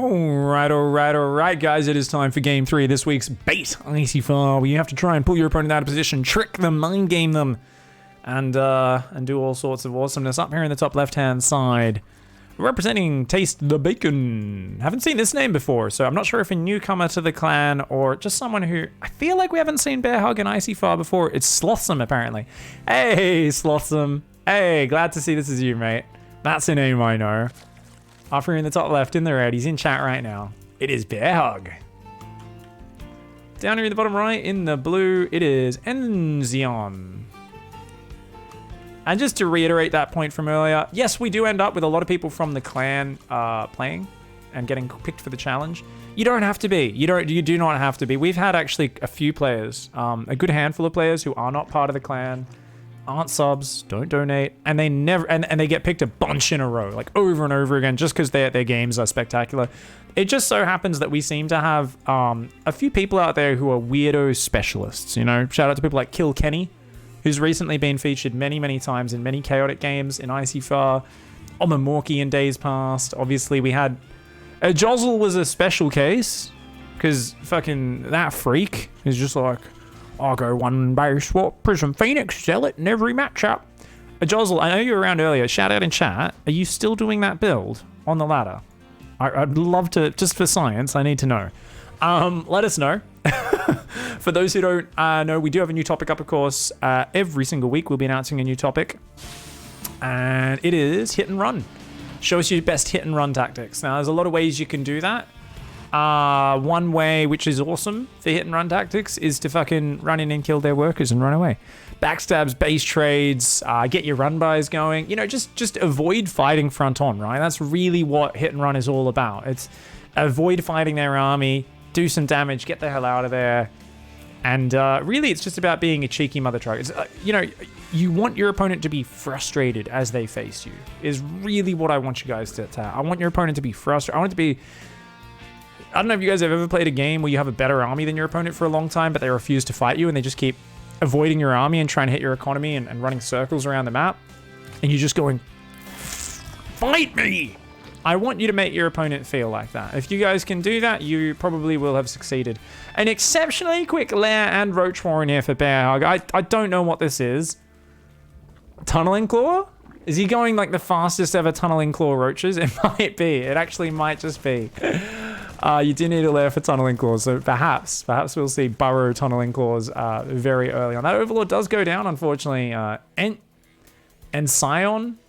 Alright, guys. It is time for game 3 of this week's bait Icyfar, where you have to try and pull your opponent out of position, trick them, mind game them, and do all sorts of awesomeness. Up here in the top left-hand side, representing Taste the Bacon. Haven't seen this name before, so I'm not sure if a newcomer to the clan or just someone who... I feel like we haven't seen Bear Hug and Icyfar before. It's Slothsome, apparently. Hey, Slothsome. Hey, glad to see this is you, mate. That's a name I know. Up here in the top left, in the red, he's in chat right now. It is Bear Hug. Down here in the bottom right, in the blue, it is Enzion. And just to reiterate that point from earlier, yes, we do end up with a lot of people from the clan playing and getting picked for the challenge. You don't have to be. You do not have to be. We've had actually a few players, a good handful of players who are not part of the clan, aren't subs, don't donate, and they never and they get picked a bunch in a row, like over and over again, just because their games are spectacular. It just so happens that we seem to have a few people out there who are weirdo specialists. You know, shout out to people like Kill Kenny, who's recently been featured many times in many chaotic games in Icyfar, Omamorki in days past. Obviously, we had Jozzle was a special case because fucking that freak is just like, I'll go one base swap, Prism Phoenix, sell it in every matchup. Jozzle, I know you were around earlier. Shout out in chat. Are you still doing that build on the ladder? I'd love to, just for science, I need to know. Let us know. For those who don't know, we do have a new topic up, of course. Every single week we'll be announcing a new topic. And it is hit and run. Show us your best hit and run tactics. Now, there's a lot of ways you can do that. One way, which is awesome for hit and run tactics, is to fucking run in and kill their workers and run away. Backstabs, base trades, get your run bys going. You know, just avoid fighting front on, right? That's really what hit and run is all about. It's avoid fighting their army, do some damage, get the hell out of there. And really, it's just about being a cheeky mother truck. It's, you know, you want your opponent to be frustrated as they face you, is really what I want you guys to have. I want your opponent to be frustrated. I want it to be... I don't know if you guys have ever played a game where you have a better army than your opponent for a long time, but they refuse to fight you and they just keep avoiding your army and trying to hit your economy and running circles around the map. And you're just going, fight me! I want you to make your opponent feel like that. If you guys can do that, you probably will have succeeded. An exceptionally quick lair and roach war in here for Bear Hug. I don't know what this is. Tunneling Claw? Is he going like the fastest ever Tunneling Claw roaches? It might be. It actually might just be. You do need a lair for Tunneling Claws, so perhaps we'll see Burrow Tunneling Claws very early on. That Overlord does go down, unfortunately. And Scion?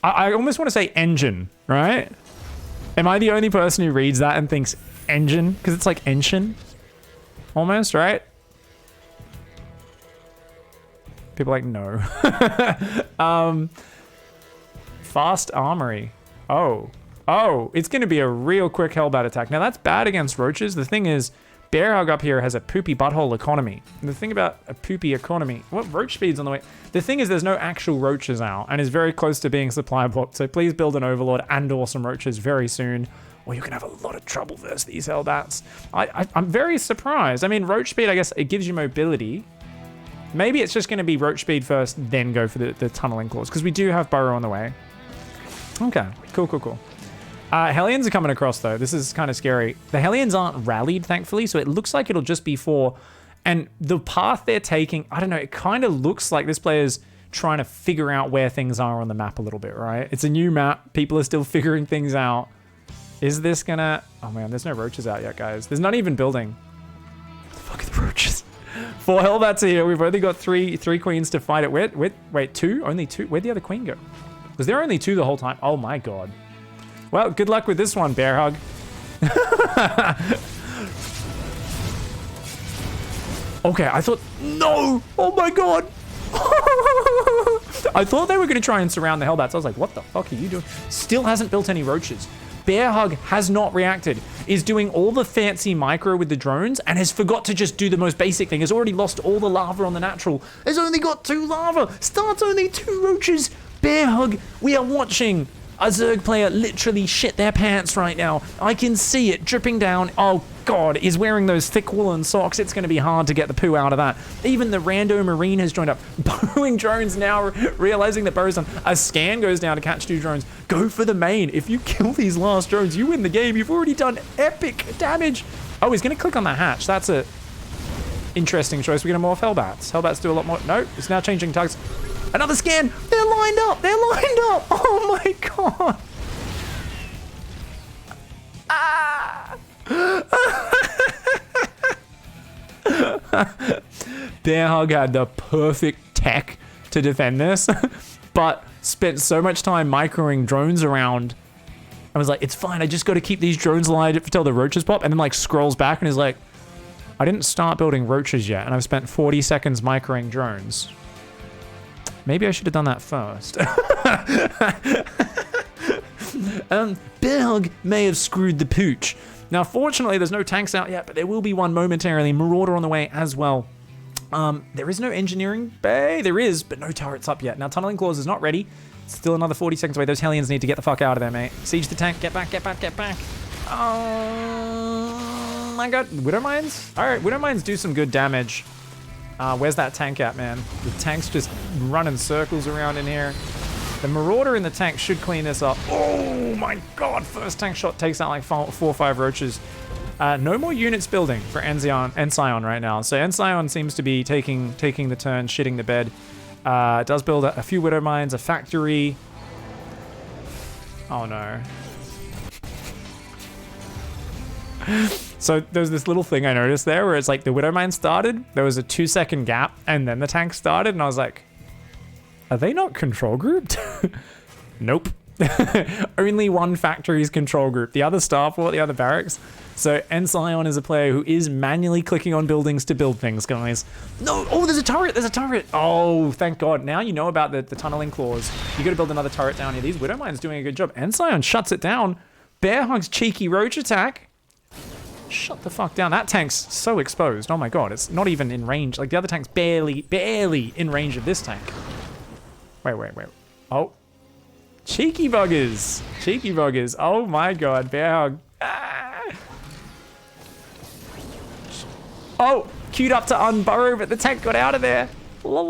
I almost want to say engine, right? Am I the only person who reads that and thinks engine? Because it's like engine, almost, right? People are like, no. Fast Armory. Oh, it's going to be a real quick Hellbat attack. Now, that's bad against roaches. The thing is, Bear Hug up here has a poopy butthole economy. And the thing about a poopy economy... What roach speed's on the way? The thing is, there's no actual roaches out and is very close to being supply blocked. So please build an Overlord and awesome roaches very soon, or you're going to have a lot of trouble versus these Hellbats. I'm very surprised. I mean, roach speed, I guess, it gives you mobility. Maybe it's just going to be roach speed first, then go for the Tunneling Claws, because we do have Burrow on the way. Okay, cool. Hellions are coming across, though. This is kind of scary. The Hellions aren't rallied, thankfully, so it looks like it'll just be 4. And the path they're taking, I don't know, it kind of looks like this player's trying to figure out where things are on the map a little bit, right? It's a new map. People are still figuring things out. Is this gonna... Oh, man, there's no roaches out yet, guys. There's not even building. What the fuck are the roaches? 4 Hellbats are here. We've only got three queens to fight it. Wait, 2? Only 2? Where'd the other queen go? Was there only 2 the whole time? Oh, my God. Well, good luck with this one, Bear Hug. Okay, I thought... No! Oh my God! I thought they were going to try and surround the Hellbats. I was like, what the fuck are you doing? Still hasn't built any roaches. Bear Hug has not reacted. Is doing all the fancy micro with the drones and has forgot to just do the most basic thing. Has already lost all the lava on the natural. Has only got 2 lava. Starts only 2 roaches. Bear Hug, we are watching... A Zerg player literally shit their pants right now. I can see it dripping down. Oh, God, is wearing those thick woolen socks. It's going to be hard to get the poo out of that. Even the rando Marine has joined up. Burrowing drones now, realizing that Burrow's done. A scan goes down to catch 2 drones. Go for the main. If you kill these last drones, you win the game. You've already done epic damage. Oh, he's going to click on that hatch. That's a interesting choice. We're going to morph Hellbats. Hellbats do a lot more. No, it's now changing tugs. Another scan. They're lined up. They're lined up. Oh my God. Ah. Bear Hug had the perfect tech to defend this, but spent so much time microing drones around. I was like, it's fine. I just got to keep these drones alive until the roaches pop, and then like scrolls back and is like, I didn't start building roaches yet, and I've spent 40 seconds microing drones. Maybe I should have done that first. Bear Hug may have screwed the pooch. Now, fortunately, there's no tanks out yet, but there will be one momentarily. Marauder on the way as well. There is no engineering bay. There is, but no turrets up yet. Now, tunneling claws is not ready. Still another 40 seconds away. Those Hellions need to get the fuck out of there, mate. Siege the tank. Get back, get back, get back. Oh my God. Widow Mines? All right, Widow Mines do some good damage. Where's that tank at, man? The tank's just running circles around in here. The Marauder in the tank should clean this up. Oh my God, first tank shot takes out like 4 or 5 roaches. No more units building for Ension right now. So Ension seems to be taking the turn, shitting the bed. It does build a few Widow Mines, a factory. Oh no. So there's this little thing I noticed there where it's like the Widow Mine started, there was a 2-second gap, and then the tank started, and I was like, are they not control grouped? Nope. Only one factory's control group. The other starport, the other barracks. So Ension is a player who is manually clicking on buildings to build things, guys. No, oh, there's a turret, there's a turret. Oh, thank God. Now you know about the tunneling claws. You gotta build another turret down here. These Widow Mines doing a good job. Ension shuts it down. Bear Hug's cheeky roach attack. Shut the fuck down. That tank's so exposed. Oh my God, it's not even in range. Like the other tank's barely in range of this tank. Wait. Oh. Cheeky buggers. Cheeky buggers. Oh my God, Bear Hug. Ah. Oh, queued up to unburrow, but the tank got out of there. Alright,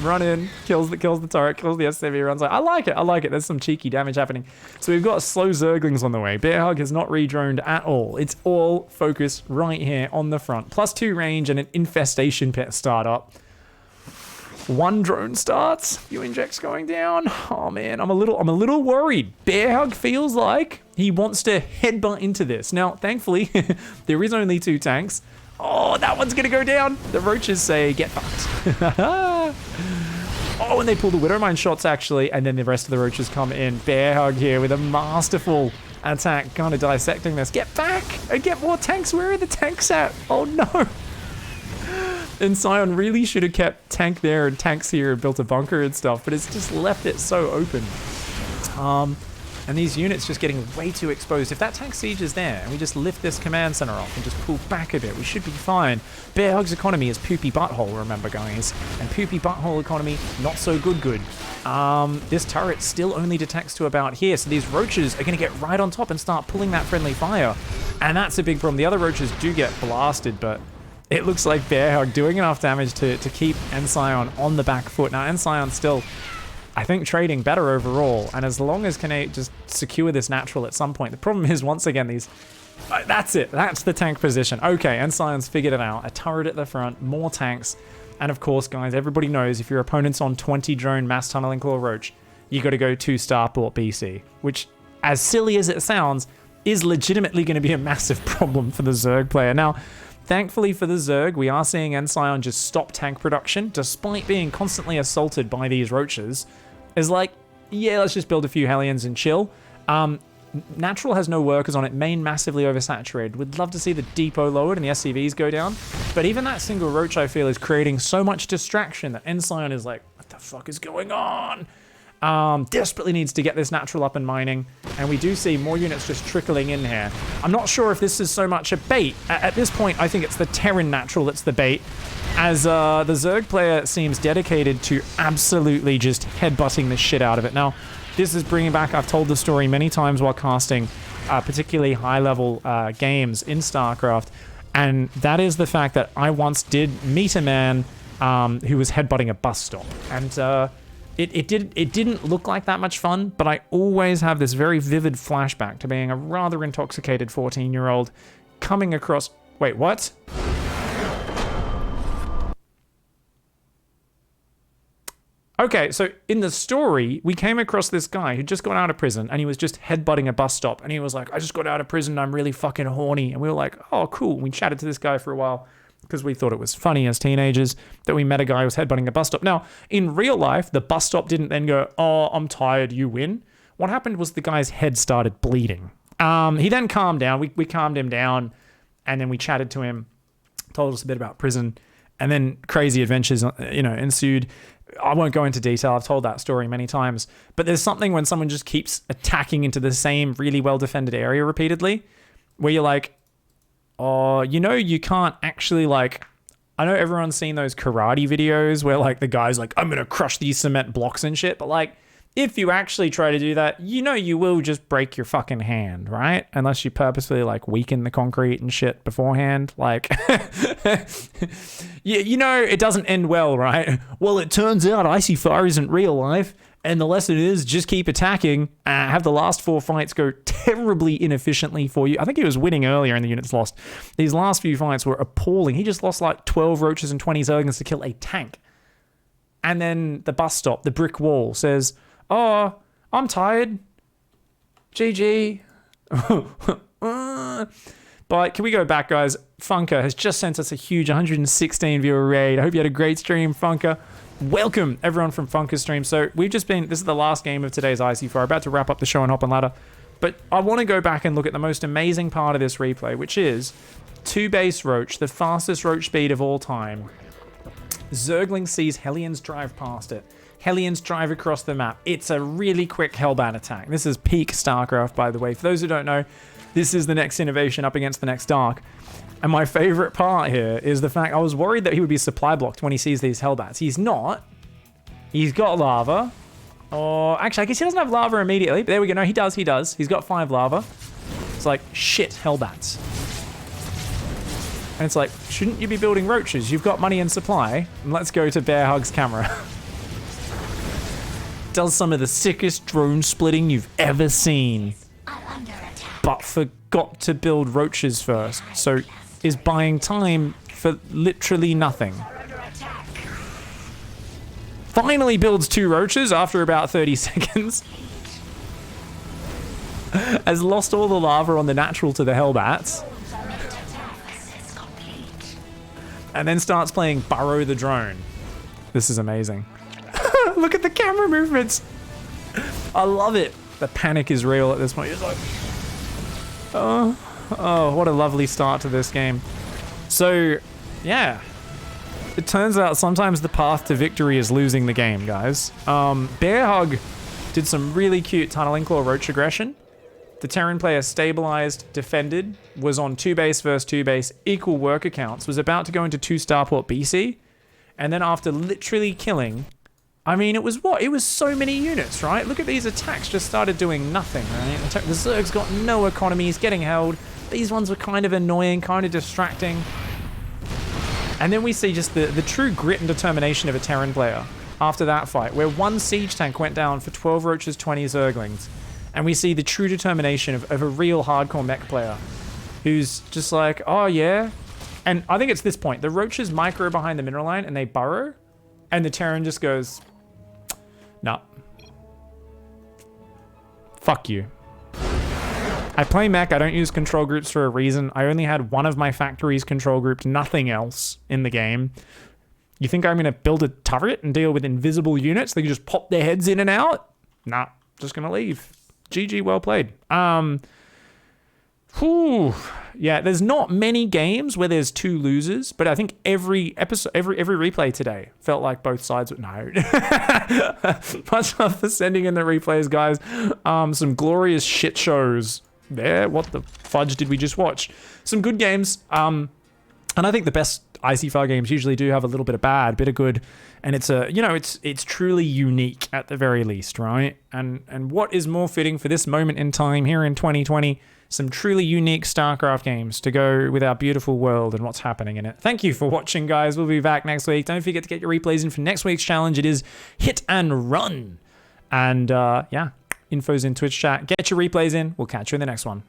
run in, kills the turret, kills the SCV, runs like, I like it, there's some cheeky damage happening. So we've got slow Zerglings on the way. Bear Hug has not re-droned at all. It's all focused right here on the front. +2 range and an infestation pit startup. 1 drone starts, few injects going down. Oh man, I'm a little worried. Bear Hug feels like he wants to headbutt into this. Now, thankfully, there is only 2 tanks. Oh, that one's gonna go down. The roaches say, get fucked. Oh, and they pull the Widow Mine shots actually, and then the rest of the roaches come in. Bear Hug here with a masterful attack, kind of dissecting this. Get back and get more tanks. Where are the tanks at? Oh no. And Sion really should have kept tank there and tanks here and built a bunker and stuff, but it's just left it so open. And these units just getting way too exposed. If that tank siege is there and we just lift this command center off and just pull back a bit, we should be fine. Bear Hug's economy is poopy butthole, remember guys. And poopy butthole economy, not so good. This turret still only detects to about here, so these roaches are gonna get right on top and start pulling that friendly fire. And that's a big problem. The other roaches do get blasted, but it looks like Bear Hug doing enough damage to keep Ension on the back foot. Now Ension still, I think, trading better overall, and as long as can just secure this natural at some point. The problem is, once again, these... that's it. That's the tank position. Okay, Ension's figured it out. A turret at the front, more tanks, and of course, guys, everybody knows if your opponent's on 20 drone mass tunneling claw roach, you got to go 2 starport BC, which, as silly as it sounds, is legitimately going to be a massive problem for the Zerg player. Now, thankfully for the Zerg, we are seeing Ension just stop tank production, despite being constantly assaulted by these roaches. Is like, yeah, let's just build a few Hellions and chill. Natural has no workers on it, main massively oversaturated. Would love to see the depot lowered and the SCVs go down. But even that single roach, I feel, is creating so much distraction that Ension is like, what the fuck is going on? Desperately needs to get this natural up and mining. And we do see more units just trickling in here. I'm not sure if this is so much a bait. At this point, I think it's the Terran natural that's the bait. As the Zerg player seems dedicated to absolutely just headbutting the shit out of it. Now, this is bringing back, I've told the story many times while casting, particularly high-level games in StarCraft, and that is the fact that I once did meet a man who was headbutting a bus stop, and it didn't look like that much fun, but I always have this very vivid flashback to being a rather intoxicated 14-year-old coming across... Wait, what? Okay, so in the story, we came across this guy who just got out of prison, and he was just headbutting a bus stop, and he was like, I just got out of prison, I'm really fucking horny. And we were like, oh, cool. We chatted to this guy for a while because we thought it was funny as teenagers that we met a guy who was headbutting a bus stop. Now, in real life, the bus stop didn't then go, oh, I'm tired, you win. What happened was the guy's head started bleeding. He then calmed down. We calmed him down, and then we chatted to him, told us a bit about prison, and then crazy adventures, ensued. I won't go into detail. I've told that story many times. But there's something when someone just keeps attacking into the same really well-defended area repeatedly, where you're like, oh, you can't actually, like... I know everyone's seen those karate videos where, like, the guy's like, I'm going to crush these cement blocks and shit. But, like, if you actually try to do that, you will just break your fucking hand, right? Unless you purposefully, like, weaken the concrete and shit beforehand. Like, it doesn't end well, right? Well, it turns out Icyfar isn't real life, and the lesson is just keep attacking, have the last 4 fights go terribly inefficiently for you. I think he was winning earlier and the units lost. These last few fights were appalling. He just lost, like, 12 roaches and 20 Zerglings to kill a tank. And then the bus stop, the brick wall, says... Oh, I'm tired. GG. But can we go back, guys? Funker has just sent us a huge 116 viewer raid. I hope you had a great stream, Funker. Welcome, everyone from Funker's stream. So we've just been... This is the last game of today's Icyfar. About to wrap up the show on Hop and Ladder. But I want to go back and look at the most amazing part of this replay, which is 2 base Roach, the fastest Roach speed of all time. Zergling sees Hellions drive past it. Hellions drive across the map. It's a really quick Hellbat attack. This is peak StarCraft, by the way. For those who don't know, this is the next innovation up against the next Dark. And my favorite part here is the fact I was worried that he would be supply blocked when he sees these Hellbats. He's not. He's got lava. Oh, actually, I guess he doesn't have lava immediately. But there we go. No, he does. He does. He's got 5 lava. It's like, shit, Hellbats. And it's like, shouldn't you be building roaches? You've got money and supply. And let's go to Bear Hug's camera. Does some of the sickest drone splitting you've ever seen, but forgot to build roaches first, so is buying time for literally nothing. Finally builds 2 roaches after about 30 seconds. Has lost all the lava on the natural to the Hellbats. And then starts playing Burrow the Drone. This is amazing. Look at the camera movements. I love it. The panic is real at this point. It's like, oh, what a lovely start to this game. So, yeah. It turns out sometimes the path to victory is losing the game, guys. Bear Hug did some really cute Tunneling Claw Roach aggression. The Terran player stabilized, defended, was on 2 base versus 2 base, equal worker counts, was about to go into 2 starport BC, and then after literally killing... I mean, it was what? It was so many units, right? Look at these attacks just started doing nothing, right? The Zerg's got no economy, he's getting held. These ones were kind of annoying, kind of distracting. And then we see just the true grit and determination of a Terran player after that fight, where 1 siege tank went down for 12 roaches, 20 Zerglings. And we see the true determination of a real hardcore mech player who's just like, oh yeah. And I think it's this point. The roaches micro behind the mineral line and they burrow. And the Terran just goes... No. Fuck you. I play mech, I don't use control groups for a reason. I only had one of my factories control grouped, nothing else in the game. You think I'm going to build a turret and deal with invisible units? They can just pop their heads in and out? Nah, just going to leave. GG, well played. Whew. Yeah, there's not many games where there's 2 losers, but I think every episode, every replay today felt like both sides would know. Much love for sending in the replays, guys. Some glorious shit shows there. What the fudge did we just watch? Some good games. And I think the best Icyfar games usually do have a little bit of bad, bit of good, and it's a, you know, it's truly unique at the very least, right? And what is more fitting for this moment in time here in 2020? Some truly unique StarCraft games to go with our beautiful world and what's happening in it. Thank you for watching, guys. We'll be back next week. Don't forget to get your replays in for next week's challenge. It is hit and run. And yeah, info's in Twitch chat. Get your replays in. We'll catch you in the next one.